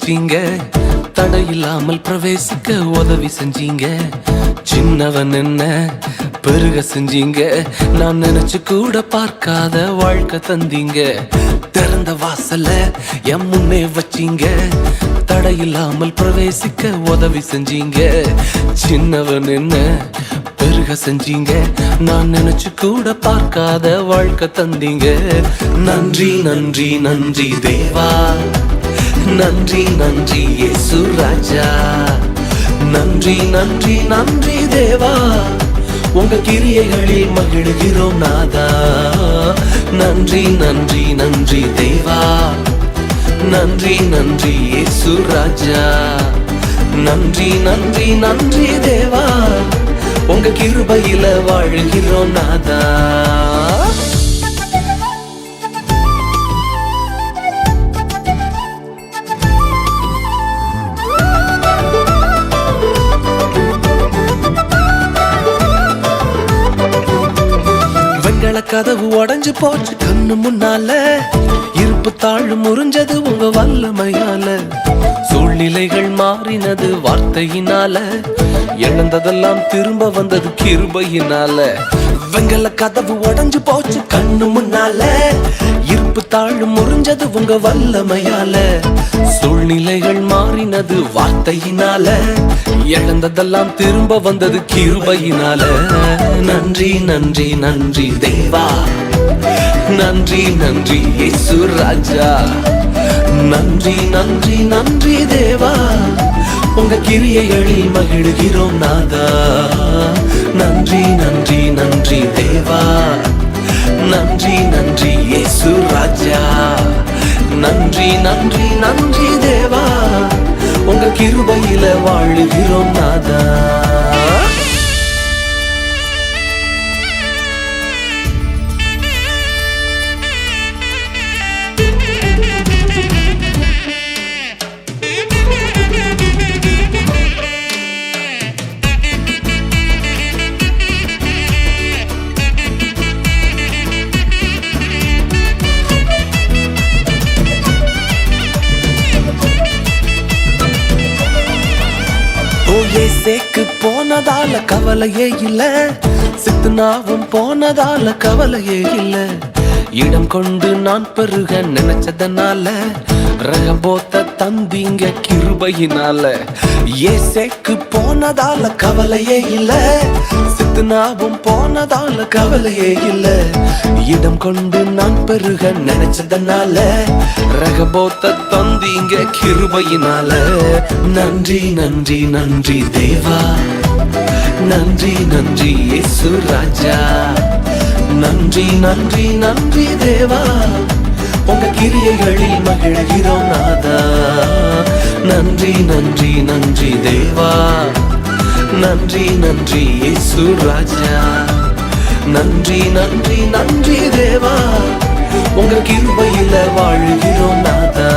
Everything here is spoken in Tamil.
வச்சீங்க, தடை இல்லாமல் பிரவேசிக்க உதவி செஞ்சீங்க. சின்னவன் என்ன பெருக செஞ்சீங்க, நான் நினைச்சு கூட பார்க்காத வாழ்க்கை தந்தீங்க. திறந்த வாசல என் முன்னே வச்சீங்க, தடை இல்லாமல் பிரவேசிக்க உதவி செஞ்சீங்க. சின்னவன் என்ன பெருக செஞ்சீங்க, நான் நினைச்சு கூட பார்க்காத வாழ்க்கை தந்தீங்க. நன்றி நன்றி நன்றி தேவா, நன்றி நன்றி இயேசு ராஜா. நன்றி நன்றி நன்றி தேவா, உங்க கிரியைகளில் மகிழ்கிறோம் நாதா. நன்றி நன்றி நன்றி தேவா, நன்றி நன்றி இயேசு ராஜா. நன்றி நன்றி நன்றி தேவா, உங்க கிருபையில வாழ்கிறோம் நாதா. வெண்கல கதவு உடைஞ்சு போச்சு கண்ணு முன்னால, இருப்பு தாழ் முறிஞ்சது உங்க வல்லமையால. சூழ்நிலைகள் மாறினது வார்த்தையினால, இழந்ததெல்லாம் திரும்ப வந்தது கிருபையினால. வெண்கல கதவு உடைஞ்சு போச்சு கண்ணு முன்னால, இருப்பு தாழ் முறிஞ்சது உங்க வல்லமையால. சூழ்நிலைகள் மாறினது வார்த்தையினால, இழந்ததெல்லாம் திரும்ப வந்தது கிருபையினால. நன்றி நன்றி நன்றி தேவா, நன்றி நன்றி இயேசு ராஜா. நன்றி நன்றி நன்றி தேவா, உங்க கிரியைகளில் மகிழ்கிறோம் நாதா. நன்றி நன்றி நன்றி தேவா, நன்றி நன்றி இயேசு ராஜா. நன்றி நன்றி நன்றி தேவா, உங்க கிருபையில வாழுகிறோம் நாதா. சேக்கு போனதால கவலையே இல்ல, சித்துனாவும் போனதால கவலையே இல்ல. இடம் கொண்டு நான் பெருக நினைச்சதனால, ரகபோத்த தந்தீங்க கிருபையினால. ஏசேக்கு போனதால கவலையே இல்ல, சித்துனாவும் போனதால கவலையே இல்ல. இடம் கொண்டு நான் பெருக நினைச்சதனால, ரகபோத்த தந்தீங்க கிருபையினால. நன்றி நன்றி நன்றி தேவா, நன்றி நன்றி இயேசு ராஜா. நன்றி நன்றி நன்றி தேவா, உங்க கிரியைகளில் மகிழ்கிறோம் நாதா. நன்றி நன்றி நன்றி தேவா, நன்றி நன்றி இயேசு ராஜா. நன்றி நன்றி நன்றி தேவா, உங்க கிருபையில வாழுகிறோம் நாதா.